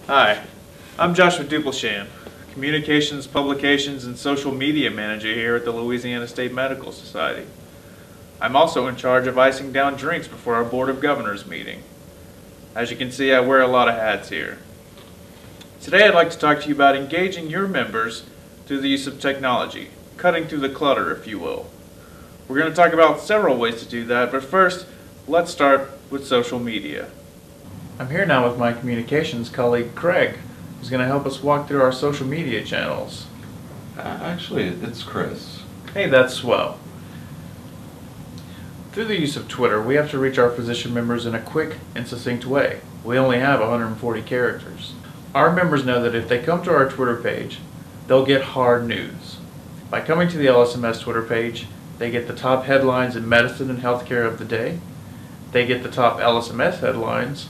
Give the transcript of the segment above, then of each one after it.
Hi, I'm Joshua Dupleshan, Communications, Publications, and Social Media Manager here at the Louisiana State Medical Society. I'm also in charge of icing down drinks before our Board of Governors meeting. As you can see, I wear a lot of hats here. Today I'd like to talk to you about engaging your members through the use of technology, cutting through the clutter, if you will. We're going to talk about several ways to do that, but first, let's start with social media. I'm here now with my communications colleague Craig, who's going to help us walk through our social media channels. Actually, it's Chris. Hey, that's swell. Through the use of Twitter, we have to reach our physician members in a quick and succinct way. We only have 140 characters. Our members know that if they come to our Twitter page, they'll get hard news. By coming to the LSMS Twitter page, they get the top headlines in medicine and healthcare of the day, they get the top LSMS headlines,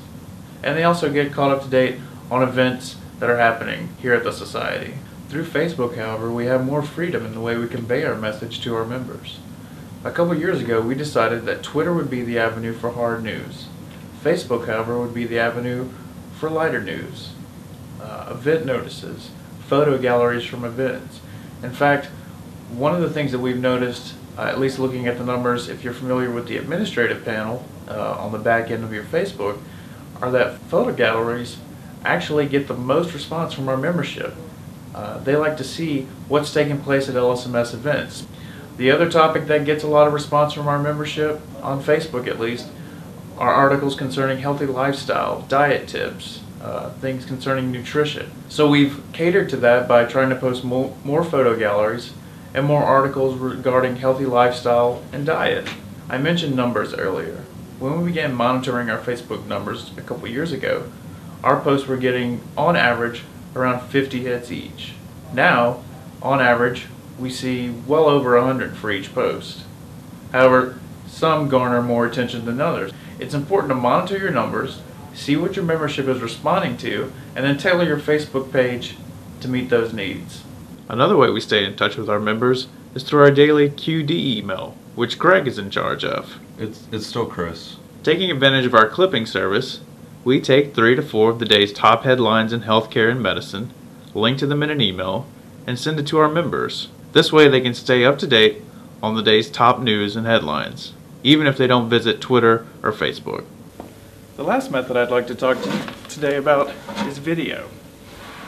and they also get caught up to date on events that are happening here at the Society. Through Facebook, however, we have more freedom in the way we convey our message to our members. A couple years ago, we decided that Twitter would be the avenue for hard news. Facebook, however, would be the avenue for lighter news, event notices, photo galleries from events. In fact, one of the things that we've noticed, at least looking at the numbers, if you're familiar with the administrative panel on the back end of your Facebook, are that photo galleries actually get the most response from our membership. They like to see what's taking place at LSMS events. The other topic that gets a lot of response from our membership, on Facebook at least, are articles concerning healthy lifestyle, diet tips, things concerning nutrition. So we've catered to that by trying to post more photo galleries and more articles regarding healthy lifestyle and diet. I mentioned numbers earlier. When we began monitoring our Facebook numbers a couple years ago, our posts were getting, on average, around 50 hits each. Now, on average, we see well over 100 for each post. However, some garner more attention than others. It's important to monitor your numbers, see what your membership is responding to, and then tailor your Facebook page to meet those needs. Another way we stay in touch with our members is through our daily QD email, which Greg is in charge of. It's still Chris. Taking advantage of our clipping service, we take 3 to 4 of the day's top headlines in healthcare and medicine, link to them in an email, and send it to our members. This way they can stay up to date on the day's top news and headlines, even if they don't visit Twitter or Facebook. The last method I'd like to talk to you today about is video.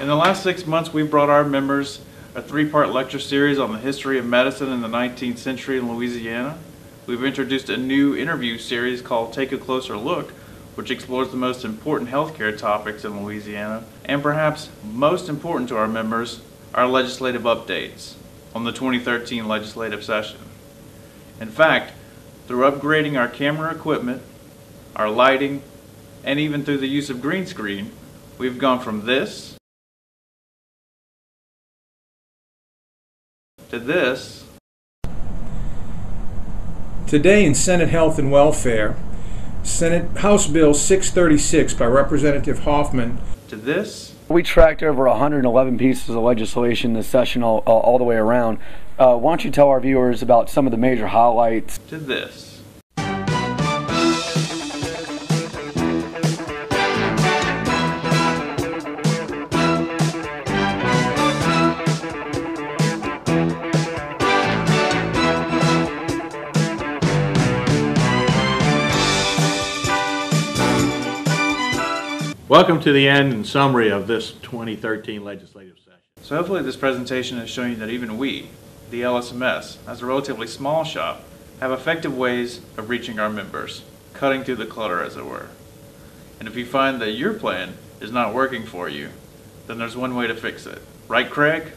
In the last 6 months, we've brought our members a 3-part lecture series on the history of medicine in the 19th century in Louisiana. We've introduced a new interview series called Take a Closer Look, which explores the most important healthcare topics in Louisiana, and perhaps most important to our members, our legislative updates on the 2013 legislative session. In fact, through upgrading our camera equipment, our lighting, and even through the use of green screen, we've gone from this to this. Today in Senate Health and Welfare, Senate House Bill 636 by Representative Hoffman To this. We tracked over 111 pieces of legislation this session all the way around. Why don't you tell our viewers about some of the major highlights? To this. Welcome to the end and summary of this 2013 legislative session. So hopefully this presentation has shown you that even we, the LSMS, as a relatively small shop, have effective ways of reaching our members, cutting through the clutter as it were. And if you find that your plan is not working for you, then there's one way to fix it. Right, Craig?